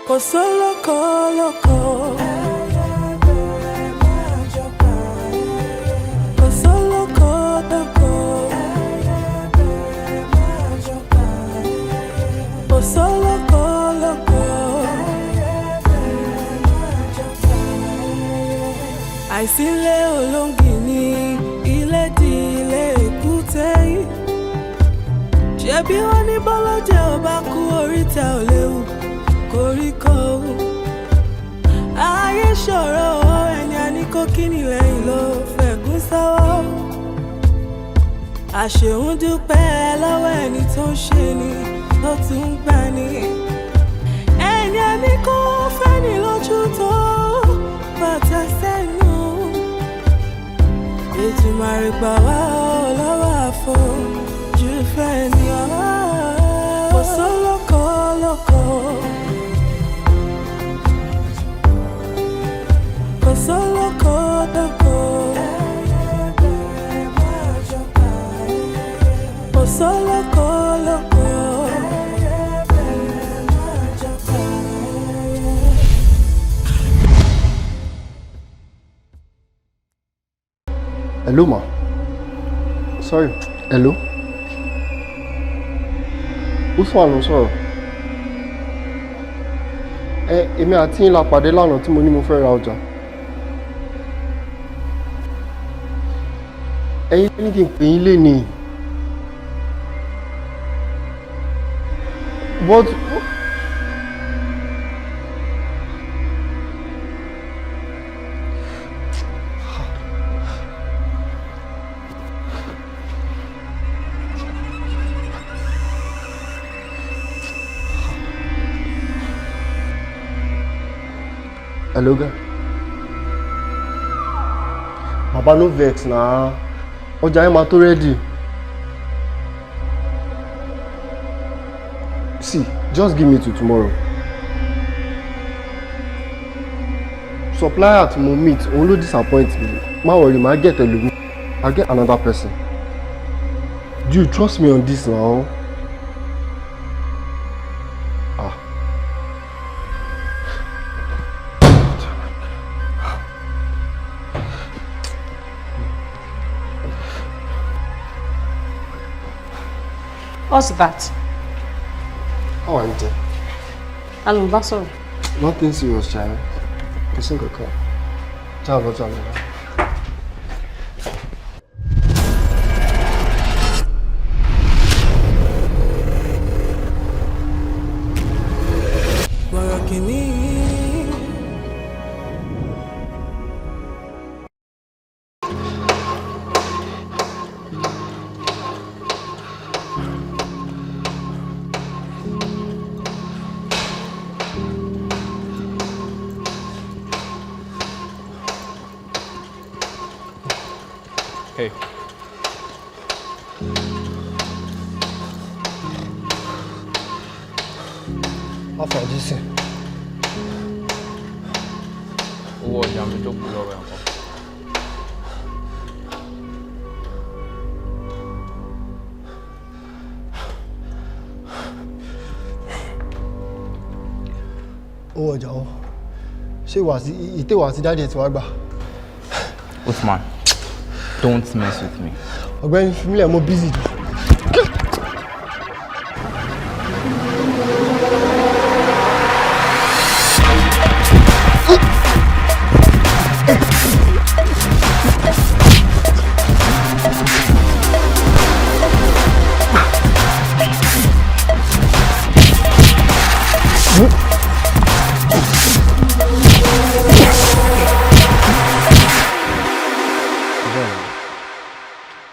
Kò sólókò lóko. Kò sólókò lóko. Kò sólókò lóko. Àìsílẹ̀ olóngìní ilé di ilé èkúté yìí. Ṣebí wọ́n ní bọ́lọ́jẹ́ ò bá kú oríta ò léwu koríko. Ayé ṣòro ẹni àní kó kíni lẹ́yìn ló fẹ̀gún sọ́wọ́. Àṣehùn dúpẹ́ lọ́wọ́ ẹni tó ń ṣe ni tó tún ń gbà ní. Ẹni àní kó fẹ́ni lójú tó bàtà sẹ́nu. Ètùmàrè gbà wá lọ́wọ́ àfojú fẹ́ni ọ̀hún. Kò sólókò lóko. Kò sólókò lóko. Kò sólókò lóko. Hello, ma. Sorry. Hello. Usman ló sọ̀rọ̀. Èmi àti yín la pàdé lánàá tí mo ní mo fẹ́ ra ọjà. Ẹ̀yin ní kí n pè yín lénìí. But hello, guy. Baba no vex na. Ọjà yẹn máa tó ready. See, just give me till tomorrow. Supplier tí mo meet, òun ló disappoint me. Má worry, má get ẹlòmíì. I'll get another person. Do you trust me on this now? What's that? How are you doing? Hello, Basoro. Nothing serious, child. It's a good call. Ciao, ciao. Borokini. Hey. How far did you say? Owó ọjà mi tó kù lọ́wọ́ ẹ̀ ńkọ́? Owó ọjà o. Ṣé ìtẹ̀wà àti dáàdì ẹ̀ ti wá gbà? Usman, don't mess with me. Ọ̀gbẹ́ni Fimile, mo busy.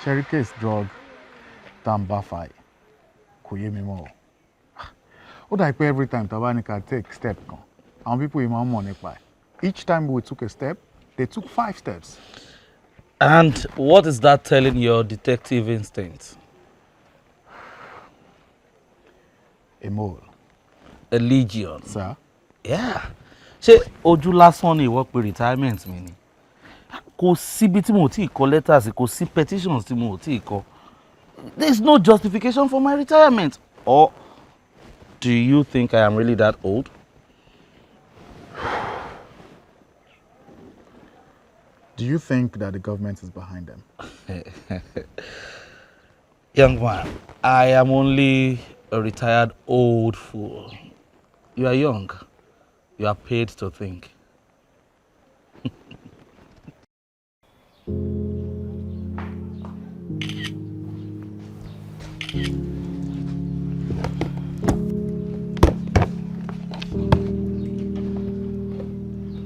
Cherry case drug tamba five kò yé mi mọ́ o. Ó dà pé every time taba ní ká take step kan àwọn people yìí máa ń mọ̀ nípa ẹ̀. Each time we took a step they took 5 steps. And what is that telling your detective instinct? A mole. A legion. Sir? Yeah. Ṣé ojú lásán ni ìwọ pé retirement mi ni? Kò síbi tí mo ti kọ letters, kò sí petitions tí mo ti kọ. There is no justification for my retirement. Or do you think I am really that old? Do you think that the government is behind them? Young man, I am only a retired old fool. You are young. You are paid to think.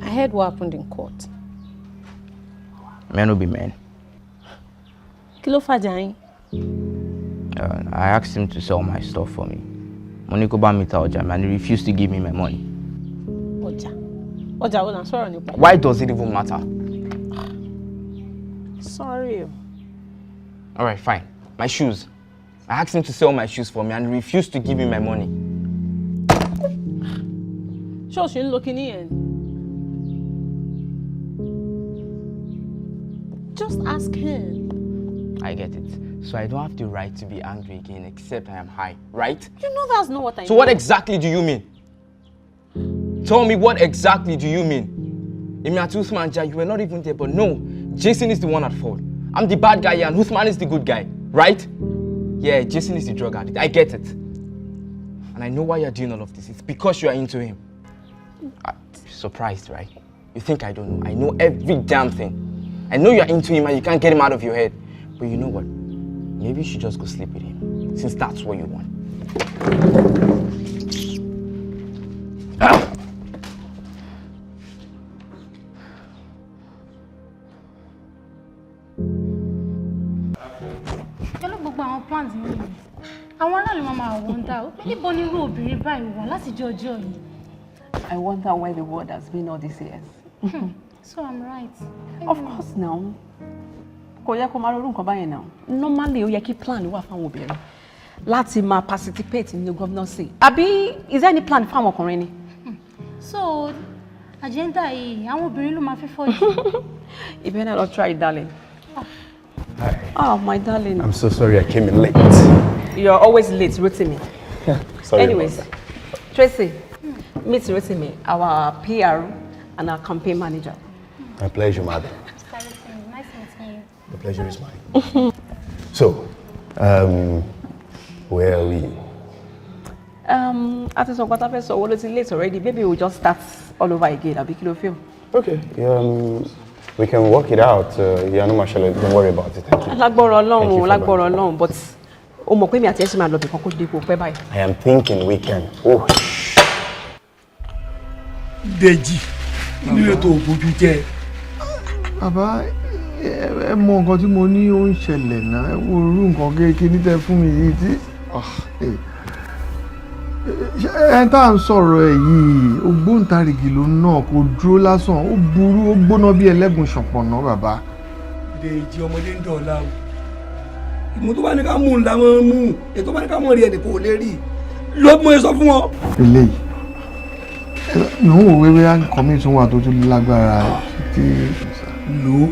I heard what happened in court. Men will be men. Kí ló fàjà yín? I asked him to sell my stuff for me. Money go buy me ọjà, and he refused to give me my money. Ọjà. Ọjà wo la sọ̀rọ̀ nípa? Why does it even matter? Sorry. All right, fine. My shoes. I asked him to sell my shoes for me and he refused to give me my money. Ṣé o ṣì ń lo kíní yẹn? Just ask him. I get it. So I don't have the right to be angry again except I am high, right? You know that's not what I mean. So what exactly do you mean? Tell me, what exactly do you mean? Emi àti Usman ja, you were not even there, but no, Jason is the one at fault. I'm the bad guy here and Usman is the good guy, right? Yeah, Jason is the drug addict. I get it. And I know why you're doing all of this. It's because you are into him. I'm surprised, right? You think I don't know. I know every damn thing. I know you're into him and you can't get him out of your head. But you know what? Maybe you should just go sleep with him, since that's what you want. Ah! Gbogbo àwọn plans mi ni àwọn aráàlú máa wonder ó pé níbo ni irú obìnrin báyìí wà láti ọjọ́ yìí. I wonder where the world has been all these years. So I'm right. Of course now. Kò yẹ kó máa ronú nǹkan báyẹn now. Normally ó yẹ kí plan wà fáwọn obìnrin láti máa participate in the governorship. Àbí is there any plan fáwọn ọkùnrin ni? So agenda yìí àwọn obìnrin ló máa fi fọ́ yìí. You better not try it, darling. Hi. Oh, my darling. I'm so sorry I came in late. You're always late, Rotimi. Sorry. Anyways, Tracy, meet Rotimi, our PR and our campaign manager. My pleasure, madam. Nice meeting you. The pleasure is mine. So, where are we? At this one, so what is it late already? Maybe we'll just start all over again. I'll be kilo film. Okay. We can work it out. Don't worry about it. Thank you. Lágbára Ọlọ́run, but o mọ̀ pé mi àti ẹ ṣì máa lọ bí kan kó dé kó pẹ́ báyìí. I am thinking we can. Oh. Deji, nílé tó bójú jẹ́. Bàbá, ẹ mọ nǹkan tí mo ní ó ń ṣẹlẹ̀ náà. Ẹ wo irú nǹkan kékeré ní tẹ́ fún mi yìí tí ẹ tá à ń sọ̀rọ̀ ẹ̀ yìí ògbóǹtarìgì ló náà kò dúró lásán ó burú ó gbóná bí ẹlẹ́gùn ṣọ̀pọ̀nà bàbá. Deji ọmọdé ń dọ̀la o. Ìmú tó bá ní ká mú un làwọn mú ètò bá ní ká mọ̀ rí ẹnì kò lè rí ló mú ẹ sọ fún wọn. Eléyìí mi ò wò wéwé nǹkan mi tún wà tó tún lágbára tí. Lò ó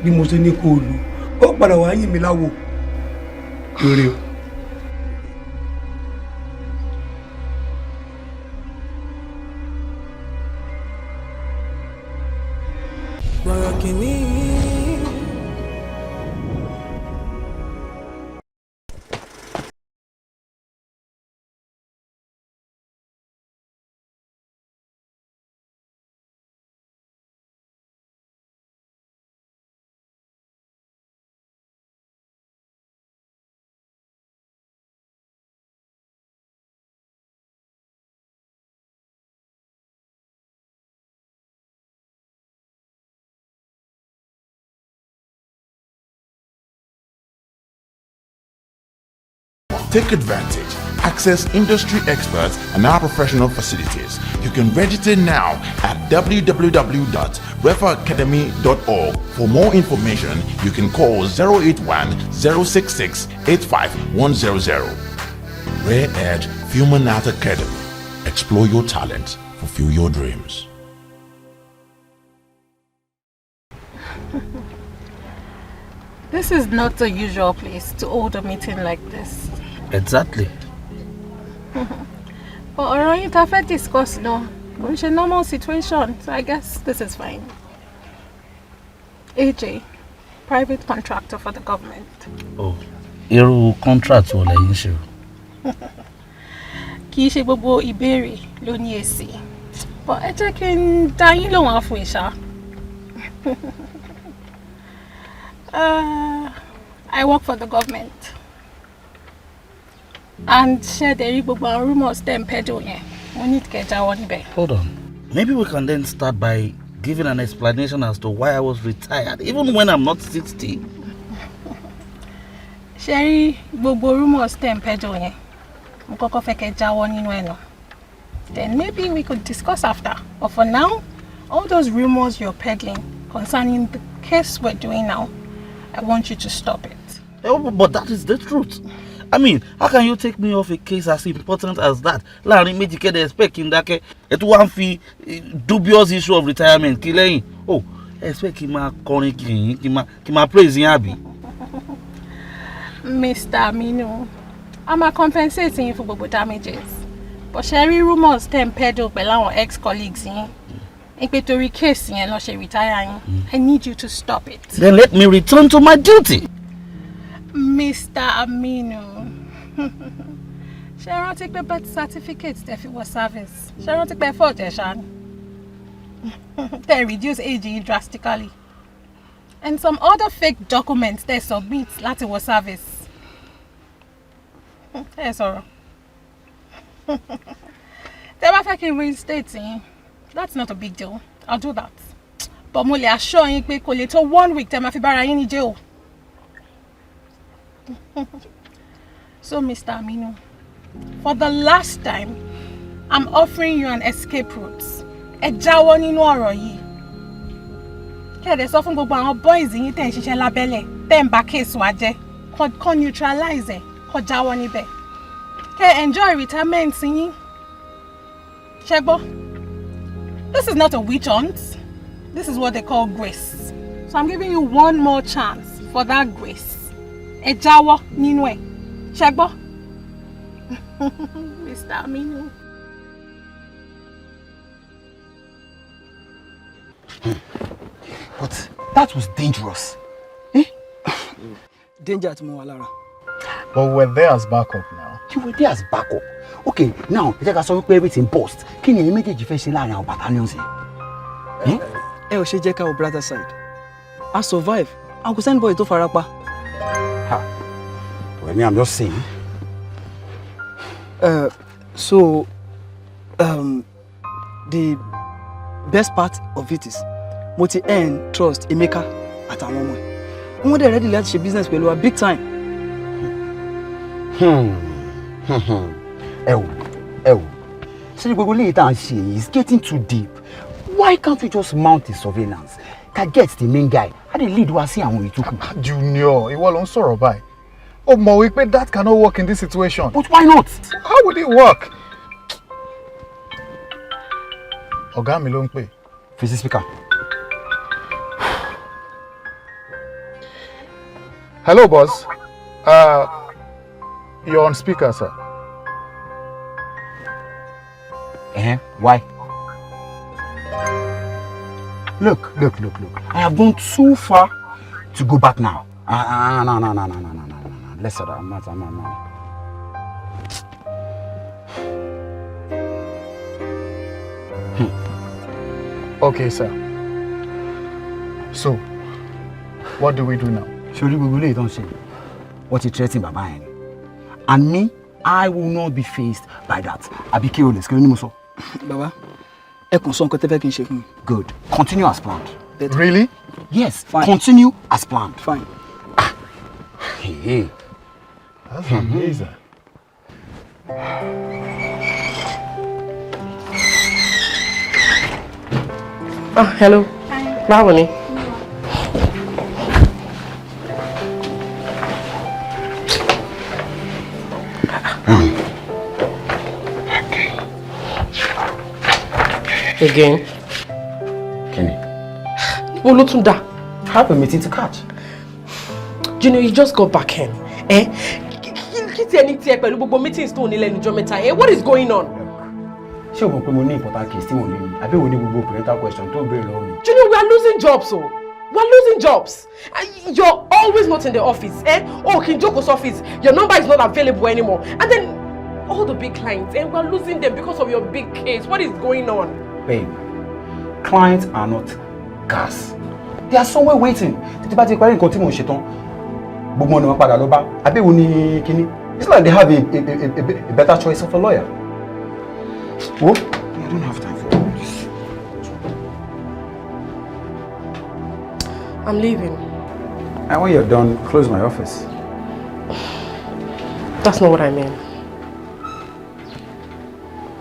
bí mo ṣe ní kó o lò ó padà wá yìn mí láwo. Lórí o. Borokini. Take advantage. Access industry experts and our professional facilities. You can register now at www.refaacademy.org. For more information, you can call 081-066-85100. Rare Edge Human Art Academy. Explore your talents. Fulfill your dreams. This is not the usual place to hold a meeting like this. Exactly. But ọ̀rọ̀ yín tá fẹ́ discuss no. It's a normal situation, so I guess this is fine. AJ, private contractor for the government. Oh, irú contract wo lẹ́yìn ṣe? Kì í ṣe gbogbo ìbéèrè ló ní èsì. But ẹ jẹ́ kí n dá yín lóhùn àfún ìṣá. I work for the government. And share the gbogbo rumors dem peddle yẹn. We need to get jáwọ́ níbẹ̀. Hold on. Maybe we can then start by giving an explanation as to why I was retired, even when I'm not 60. Sherry, gbogbo rumors dem peddle yẹn. Mo kọ́kọ́ fẹ́ kẹ́ jáwọ́ nínú ẹ̀ náà. Then maybe we could discuss after. But for now, all those rumors you're peddling concerning the case we're doing now, I want you to stop it. Oh, but that is the truth. I mean, how can you take me off a case as important as that? Láàrin méjì kéde expect kí n dákẹ́. Ètò wa ń fi dubious issue of retirement kí lẹ́yìn. Oh, expect kí n máa kọrin kí n máa praise yín àbí. Mr. Aminu, I'm compensating you for gbogbo damages. But Sherry rumors dem peddle pẹ̀lú àwọn ex-colleagues yín. Ìpè torí case yẹn ló ṣe retire yín. I need you to stop it. Then let me return to my duty. Mr. Aminu. Ṣé rántí pé birth certificate tẹ́ fi wọ service? Ṣé rántí pé fọ́ tẹ̀ ṣá ni? They reduce age drastically. And some other fake documents they submit láti wọ service. Ẹ sọ̀rọ̀. Tẹ́ bá fẹ́ kí n reinstate yín, that's not a big deal. I'll do that. But mo lè assure yín pé kò lè tó 1 week tẹ́ máa fi bára yín ní jail. So, Mr. Aminu, for the last time, I'm offering you an escape route. Ẹ jáwọ́ nínú ọ̀rọ̀ yìí. Kẹ́dẹ̀ sọ fún gbogbo àwọn boys yín tẹ́ ń ṣiṣẹ́ lábẹ́lẹ̀, tẹ́ ń bà case wa jẹ́, kó neutralize ẹ̀, kó jáwọ́ níbẹ̀. Kẹ́ enjoy retirement yín. Ṣé gbọ́? This is not a witch hunt. This is what they call grace. So I'm giving you one more chance for that grace. Ẹ jáwọ́ nínú ẹ̀. Ṣé gbọ́? Mr. Aminu. But that was dangerous. Danger to mo wà lára. But we're there as backup now. You were there as backup. Okay, now, ẹ jẹ́ ká sọ wípé everything burst. Kí ni ẹ̀yin méjèèjì fẹ́ ṣe láàrin àwọn battalions yìí? Ẹ ò ṣe jẹ́ ká wo brother side. I survive. And kò sẹ́ni boy tó fara pa. Well, me, I'm just saying. So, the best part of it is, mo ti earn trust Emeka àtàwọn ọmọ ẹ̀. Wọ́n dẹ̀ ready láti ṣe business pẹ̀lú wa big time. Ẹ wò. Ṣé gbogbo léyìí tá à ń ṣe is getting too deep. Why can't we just mount the surveillance? Can get the main guy. How dey lead wa sí àwọn ìtókù? Junior, ìwọ ló ń sọ̀rọ̀ báyìí. Oh, mọ̀ wípé that cannot work in this situation. But why not? How would it work? Ọ̀gá mi ló ń pè. Fèsì speaker. Hello, boss. You're on speaker, sir. Why? Look. I have gone too far to go back now. No. Let's start. I'm not. Okay, sir. So, what do we do now? Surely we will don't say what you threatening Baba yẹn. And me, I will not be faced by that. I be careless. Kí ló ní mo sọ? Baba, ẹ kàn sọ nǹkan tẹ́ fẹ́ kí n ṣe fún mi. Good. Continue as planned. Really? Yes. Fine. Continue as planned. Fine. Hey. That's amazing. Hello. Báwo ni? Again. Kenny. Well, look to that. Have a meeting to catch. Junior, you just got back in. Kí ẹni tí ẹ pẹ̀lú gbogbo meetings tó ní lẹ́nu ọjọ́ mẹ́ta. What is going on? Ṣé o mọ̀ pé mo ní important case tí mo ní ni? Àbí wo ni gbogbo parental question tó béèrè lọ́wọ́ mi? Junior, we are losing jobs o. We're losing jobs. You're always not in the office, eh? Oh, Kinjoko's office, your number is not available anymore. And then all the big clients, and we're losing them because of your big case. What is going on? Babe, clients are not gas. They are somewhere waiting. It's like they have a better choice of a lawyer. Oh, I don't have time for this. I'm leaving. And when you're done, close my office. That's not what I mean.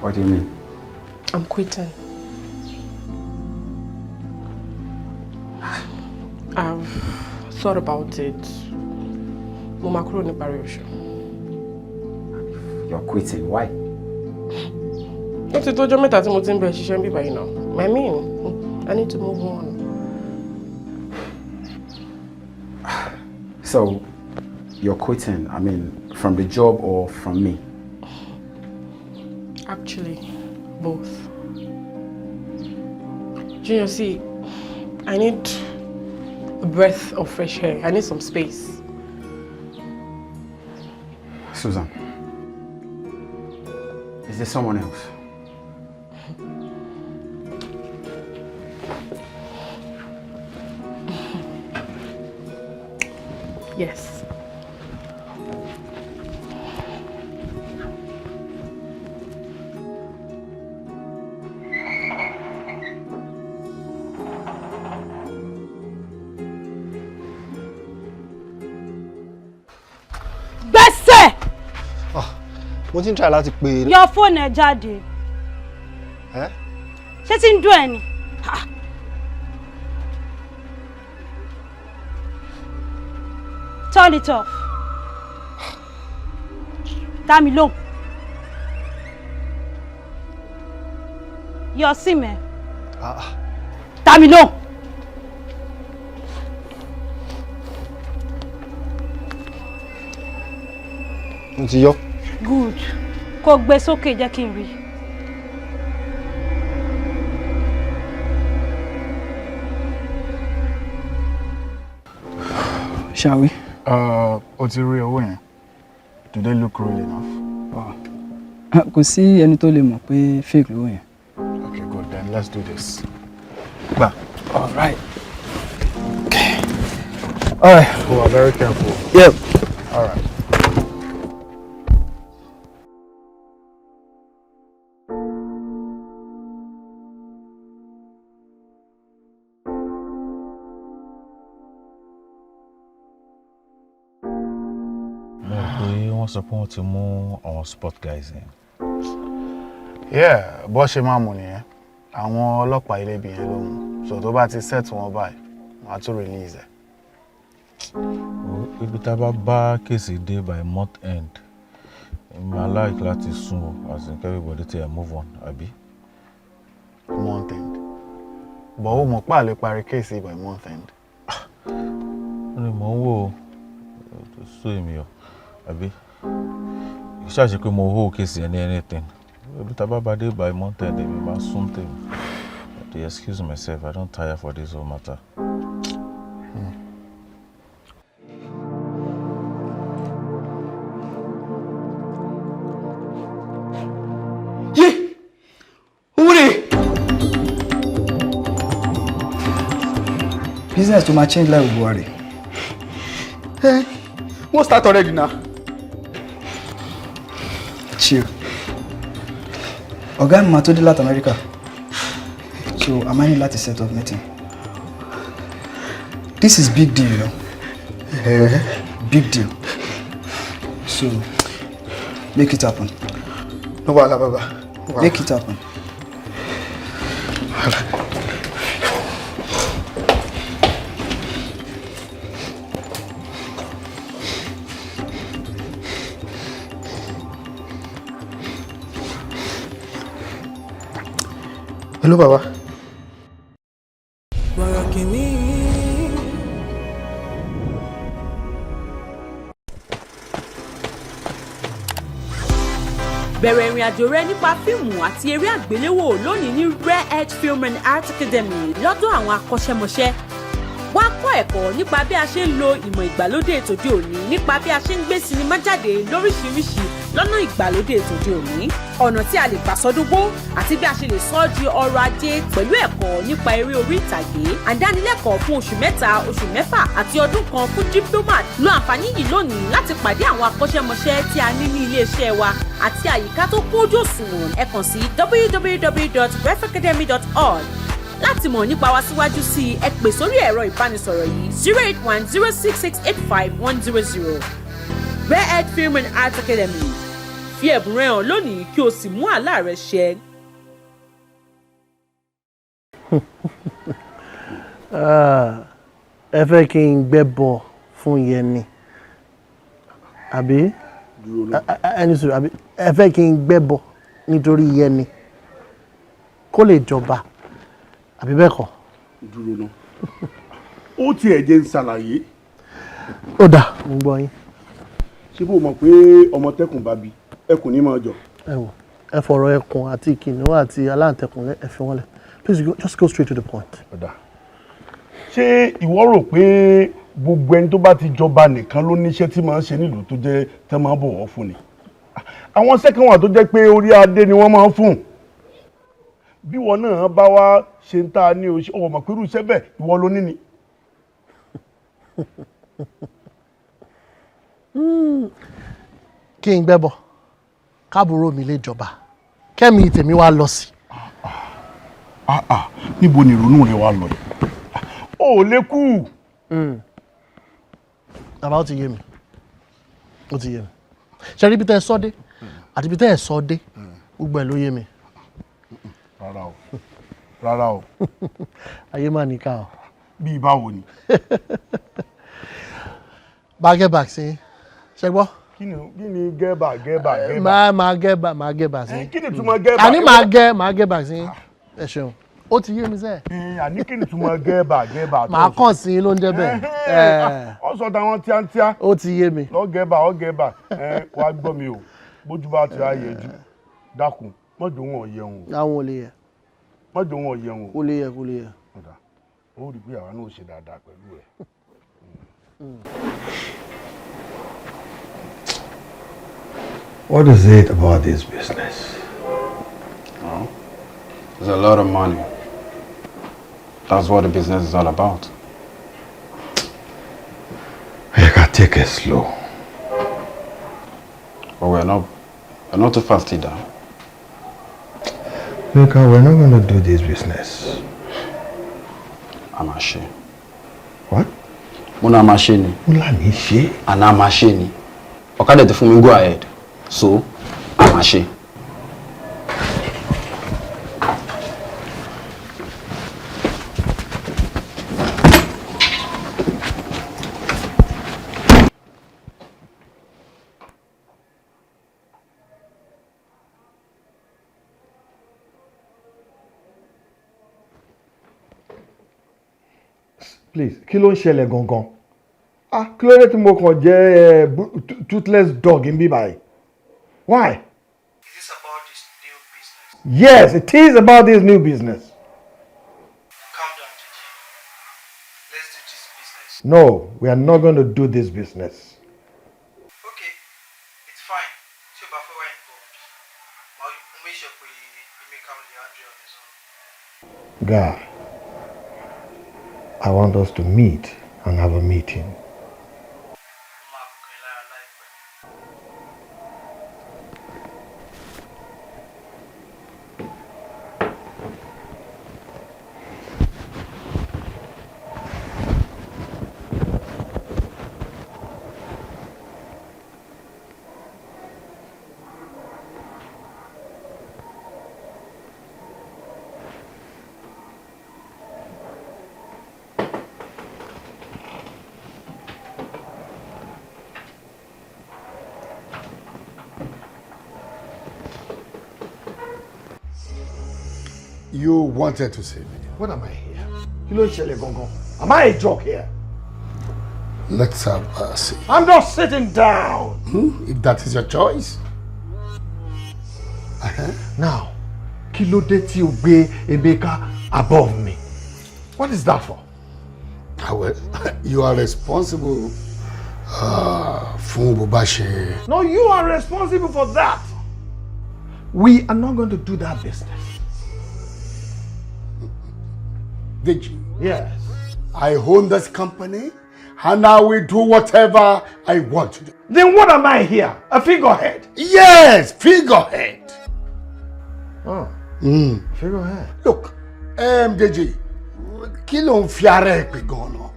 What do you mean? I'm quitting. I've thought about it. You're quitting? Why? I mean, I need to move on. So, you're quitting, I mean, from the job or from me? Actually, both. Junior, see, I need a breath of fresh air. I need some space. Susan, is there someone else? Yes. Mo ti ń try láti pè é. Your phone ẹ jáde. Ṣé tí ń dún ẹ ni? Turn it off. Dá mi lóhùn. Your SIM ẹ. Dá mi lóhùn. Mo ti yọ. Good. Kó gbé sókè jẹ́ kí n rí. Shall we? O ti rí owó yẹn. Do they look real enough? Kò sí ẹni tó lè mọ̀ pé fake lówó yẹn. Okay, good. Then let's do this. Gbà. All right. Okay. All right. Oh, very careful. Yep. All right. Sọ pé wọ́n ti mú àwọn sport guys yẹn. Yeah, bó ṣe máa mú nìyẹn. Àwọn ọlọ́pàá ilé ibi yẹn ló mú. So tó bá ti set wọn báyìí, wọ́n á tún release ẹ̀. Ibi tá a bá bá kéèsì dé by month end, màá like láti sún o, as in everybody take a move on, àbí? Month end. But ó mọ̀ pé a lè parí kéèsì by month end. Ó ní mò ń wò ó, tó sún èmi o, àbí? Ṣáàṣì pé mo hó kéèsì ẹni anything. Ibi tá a bá bá dé by month end, èmi máa sún tèmi. To excuse myself, I don't tire for this whole matter. Business to my change life will worry. Hey, what's that already now? Chill. Ọ̀gá mi máa tó dé láti America. So I might need láti set up meeting. This is big deal, you know. Big deal. So make it happen. No wahala, baba. Make it happen. Hello, Baba. Borokini. Bẹ̀rẹ̀ ìrìn àjò rẹ nípa fíìmù àti eré àgbéléwò lónìí ní Rare Edge Film and Art Academy lọ́dọ̀ àwọn akọ́ṣẹ́mọṣẹ́. Wá kọ́ ẹ̀kọ́ nípa bí a ṣe ń lo ìmọ̀ ìgbàlódé tòde òní nípa bí a ṣe ń gbé sinimá jáde lóríṣiríṣi lọ́nà ìgbàlódé tòde òní. Ọ̀nà tí a lè gbà sọdúngbó àti bí a ṣe lè sọ ọ́ di ọrọ̀ ajé pẹ̀lú ẹ̀kọ́ nípa eré orí ìtàgé. Àdánilẹ́kọ̀ọ́ fún oṣù 3, oṣù 6 àti ọdún kan fún diplomat. Lo àǹfààní yìí lónìí láti pàdé àwọn akọ́ṣẹ́mọṣẹ́ tí a ní ní ilé-iṣẹ́ wa àti àyíká tó kójú òṣùwọ̀n. Ẹ kàn sí www.refacademy.org. Láti mọ̀ nípa wa síwájú sí i, ẹ pè sórí ẹ̀rọ ìbánisọ̀rọ̀ yìí 08106685100. Rare Earth Film and Art Academy. Fi ẹ̀bùn rẹ hàn lónìí kí o sì mú àlá rẹ ṣẹ. Ẹ fẹ́ kí n gbẹ́bọ fún Yẹni àbí ẹni sọ̀rọ̀ àbí ẹ fẹ́ kí n gbẹ́bọ nítorí Yẹni kó lè jọba àbí bẹ́ẹ̀ kọ́. Dúró náà ó tiẹ̀ jẹ́ ń ṣàlàyé. Ó dà mo gbọ́ yín. Ṣé bó mọ̀ pé ọmọ tẹkùn bá bí ẹkùn ní máa jọ. Ẹ wò ẹ fọ̀rọ̀ ẹkùn àti kìnìún àti aláǹtẹ̀kùn ẹ fi wọ́n lẹ̀. Please just go straight to the point. Ọ̀dà. Ṣé ìwọ rò pé gbogbo ẹni tó bá ti jọba nìkan ló níṣẹ́ tí máa ń ṣe nílùú tó jẹ́ tẹ́ máa ń bọ̀wọ̀ fún ni? Àwọn sẹ́kàn wà tó jẹ́ pé orí adé ni wọ́n máa ń fún. Bí wọn náà bá wá ṣe ń ta ní oṣù ọmọ pẹ̀lú iṣẹ́ bẹ́ẹ̀ ìwọ ló ní ni. Kí n gbẹ́bọ̀ káàbùrò mi lè jọba kẹ́mi tèmi wá lọ sí. Níbo ni ìrònú rẹ wá lọ yìí? Ó lè kú. Bàbá ó ti yé mi ó ti yé mi ṣe rí ibi tẹ́ ẹ sọ dé àti ibi tẹ́ ẹ sọ dé gbogbo ẹ̀ ló yé mi. Rárá o rárá o. Ayé máa níkà o. Bí báwo ni? Bàgẹ́ bàg sí ṣe gbọ́. Kí ni gẹ́bà? Máa gẹ́bà sí. Kí ni túmọ̀ gẹ́bà? Àní máa gẹ́bà sí. Ẹ ṣeun ó ti yé mi sẹ́ẹ̀. Àní kí ni túmọ̀ gẹ́bà? Màá kàn sí ló ń jẹ́ bẹ́ẹ̀. Ó sọ táwọn tíátíá. Ó ti yé mi. Ọ gẹ́bà wàá gbọ́ mi o bójú bá ti ráyè jù dákun mọ́jọ wọn yẹ wọn. Àwọn ò lè yẹ. Mọ́jọ wọn yẹ wọn. Kò lè yẹ kò lè yẹ. Ó rí pé àwa náà ṣe dáadáa pẹ̀lú rẹ̀. What is it about this business? Oh, there's a lot of money. That's what the business is all about. You can take it slow. But we're not too fast either. Look, we're not going to do this business. Amashe. What? Muna Amasheni. Mulanishe? Ana Amasheni. Okade te fún mi go ahead. So, Amashe. Please, kí ló ń ṣẹlẹ̀ gangan? Kí ló dé tí mo kàn jẹ́ toothless dog in bí báyìí? Why? Is this about this new business? Yes, it is about this new business. Calm down, Gigi. Let's do this business. No, we are not going to do this business. Okay, it's fine. Tí o bá fẹ́ wá involved, I'll make sure we make out the address on his own. Guy, I want us to meet and have a meeting. You wanted to see me. What am I here? Kí ló ń ṣẹlẹ̀ gangan? Am I a joke here? Let's have a seat. I'm not sitting down. If that is your choice. Now, kí ló dé tí o gbé Emeka above me? What is that for? You are responsible for Bobashe. No, you are responsible for that. We are not going to do that business. Did you? Yes. I own this company and I will do whatever I want to do. Then what am I here? A figurehead? Yes, figurehead. Oh. Figurehead. Look, Deji, kí ló ń fi ara ẹ pè gan-an?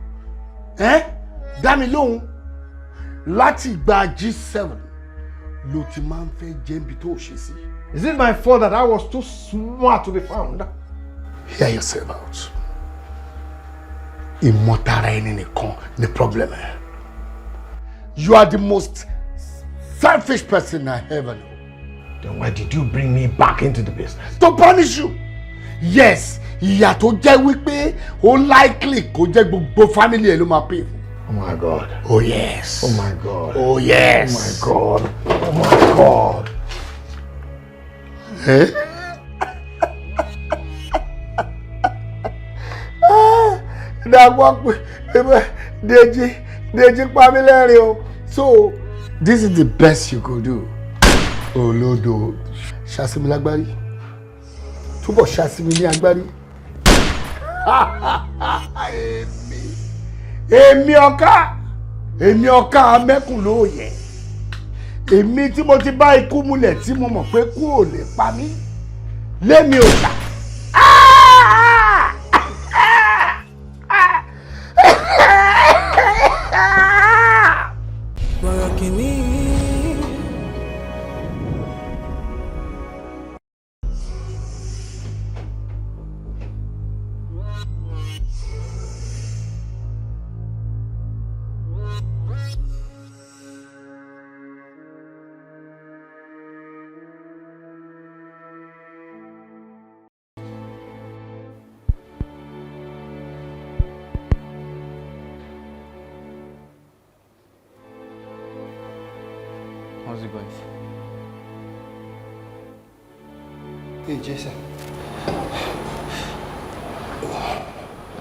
Dá mi lóhùn. Láti ìgbà G7 ló ti máa ń fẹ́ jẹ́ ibi tó ṣe sí. Is it my fault that I was too smart to be found? Hear yourself out. Ìmọ̀tara ẹni nìkan ni problem ẹ. You are the most selfish person I ever know. Then why did you bring me back into the business? To punish you. Yes, ìyà tó jẹ́ wípé ó likely kó jẹ́ gbogbo family ẹ ló máa pay fún. Oh my God. Oh yes. Oh my God. Oh yes. Oh my God. Oh my God. Dàgbọ́ pé Deji pa mí lẹ́rìn o. So this is the best you could do. Olódo ṣàṣìmí lágbárí. Túbọ̀ ṣàṣìmí ní agbárí. Èmi ọ̀ká amẹ́kùn lóòyẹ̀. Èmi tí mo ti bá ikú múlẹ̀ tí mo mọ̀ pé kú ò lè pa mí. Lémi ò gbà. Borokini. How's it going? Hey, Jason.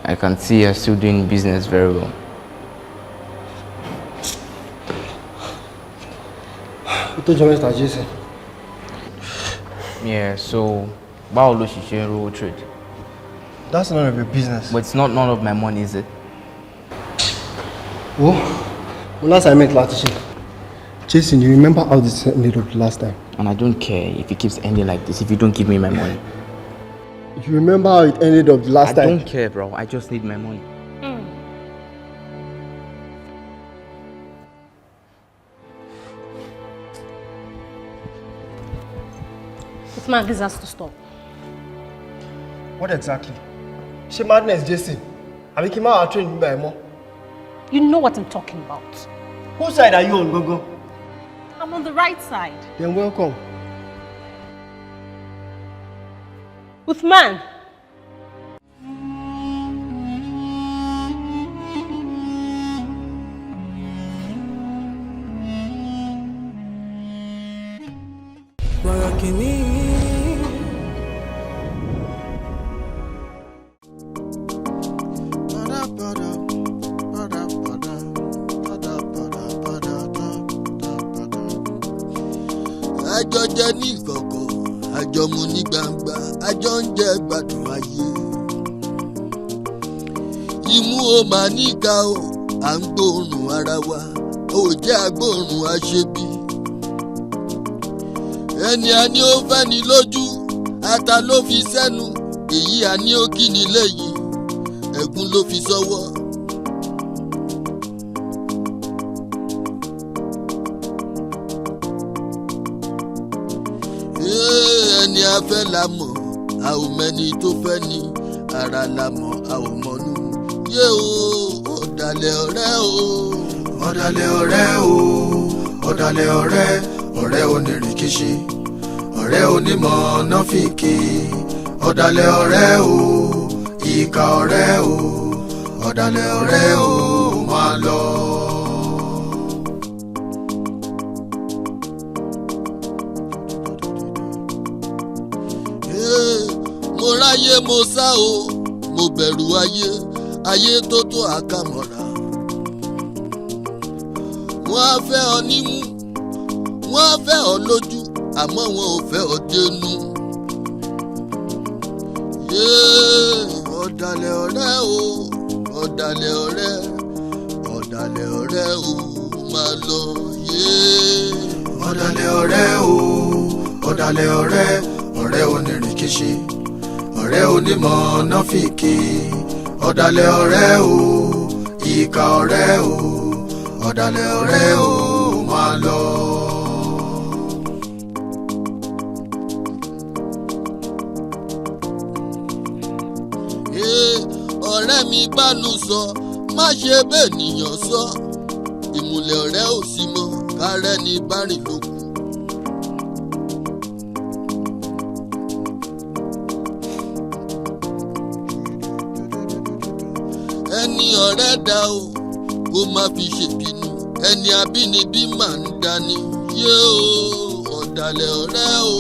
I can see you're still doing business very well. What did you Mr. Jason? Yeah, so báwo ló ṣe ṣe road trade? That's none of your business. But it's not none of my money, is it? Oh, last I met Latishi. Jason, you remember how this ended up last time? And I don't care if it keeps ending like this if you don't give me my money. You remember how it ended up last time? I don't care, bro. I just need my money. This man, this has to stop. What exactly? She madness, Jason. I became out trained by more. You know what I'm talking about. Whose side are you on, Gogo? I'm on the right side. Then welcome. Uthman. Borokini. Àjọ jẹ ní ìkọ̀kọ̀, àjọ mu ní gbangba, àjọ ń jẹ gbádùn ayé. Imú o máa níka o, à ń gbóòórùn ara wa, ò jẹ́ agbóòórùn aṣebi. Ẹni a ní ó fẹ́ ni lójú, ata ló fi sẹ́nu, èyí a ní ó kí ni lẹ́yìn, ẹ̀gún ló fi sọ́wọ́. Ẹni a fẹ́ la mọ̀, a ò mẹ́ni tó fẹ́ ni, ara la mọ̀, a ò mọ̀nú. Yé o, ọ̀dàlẹ̀ ọ̀rẹ́ o. Ọ̀dàlẹ̀ ọ̀rẹ́ o, ọ̀dàlẹ̀ ọ̀rẹ́, ọ̀rẹ́ onírìkíṣí, ọ̀rẹ́ onímọ̀ nọ́fìkì. Ọ̀dàlẹ̀ ọ̀rẹ́ o, ìkà ọ̀rẹ́ o, ọ̀dàlẹ̀ ọ̀rẹ́ o, máa lọ. Mo ráyé mo sá o, mo bẹ̀rù ayé, ayé tó tó àkàmọ̀ra. Wọ́n á fẹ́ ọ nímú, wọ́n á fẹ́ ọ lójú, àmọ́ wọn ò fẹ́ ọ dénú. Ọ̀dàlẹ̀ ọ̀rẹ́ o, ọ̀dàlẹ̀ ọ̀rẹ́, ọ̀dàlẹ̀ ọ̀rẹ́ o máa lọ. Ọ̀dàlẹ̀ ọ̀rẹ́ o, ọ̀dàlẹ̀ ọ̀rẹ́, ọ̀rẹ́ onírìkíṣí, ọ̀rẹ́ onímọ̀ náfìkì. Ọ̀dàlẹ̀ ọ̀rẹ́ o, ìkà ọ̀rẹ́ o, ọ̀dàlẹ̀ ọ̀rẹ́ o máa lọ. Ọ̀rẹ́ mi bánu sọ, má ṣe bẹ́ẹ̀ nìyàn sọ. Ìmùlẹ̀ ọ̀rẹ́ ò sí mọ́, kárẹ́ ní bárìn ló kù. Ẹni ọ̀rẹ́ dá o, kó má fi ṣèbínú. Ẹni abínibí máa ń dání. Ọ̀dàlẹ̀ ọ̀rẹ́ o,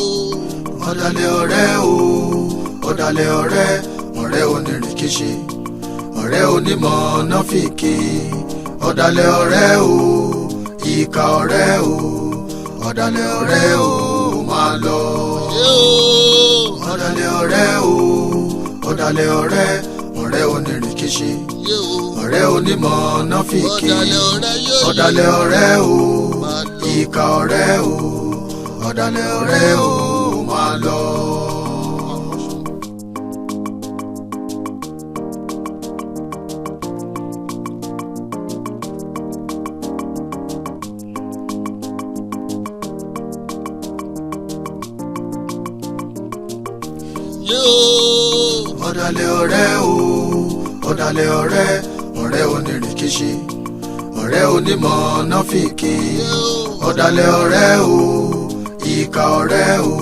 ọ̀dàlẹ̀ ọ̀rẹ́ o, ọ̀dàlẹ̀ ọ̀rẹ́, ọ̀rẹ́ onírìkíṣí, ọ̀rẹ́ onímọ̀ náfìkì. Ọ̀dàlẹ̀ ọ̀rẹ́ o, ìkà ọ̀rẹ́ o, ọ̀dàlẹ̀ ọ̀rẹ́ o máa lọ. Ọ̀dàlẹ̀ ọ̀rẹ́ o, ọ̀dàlẹ̀ ọ̀rẹ́, ọ̀rẹ́ onírìkíṣí, ọ̀rẹ́ onímọ̀ náfìkì. Ọ̀dàlẹ̀ ọ̀rẹ́ o, ìkà ọ̀rẹ́ o, ọ̀dàlẹ̀ ọ̀rẹ́ o máa lọ. Ọ̀dàlẹ̀ ọ̀rẹ́ o, ọ̀dàlẹ̀ ọ̀rẹ́, ọ̀rẹ́ onírìkíṣí, ọ̀rẹ́ onímọ̀ náfìkì. Ọ̀dàlẹ̀ ọ̀rẹ́ o, ìkà ọ̀rẹ́ o,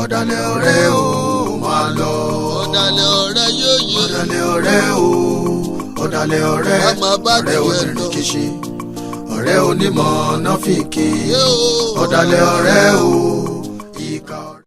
ọ̀dàlẹ̀ ọ̀rẹ́ o máa lọ. Ọ̀dàlẹ̀ ọ̀rẹ́ yóò yé. Ọ̀dàlẹ̀ ọ̀rẹ́ o, ọ̀dàlẹ̀ ọ̀rẹ́, ọ̀rẹ́ onírìkíṣí, ọ̀rẹ́ onímọ̀ náfìkì. Ọ̀dàlẹ̀ ọ̀rẹ́ o, ìkà ọ̀rẹ́.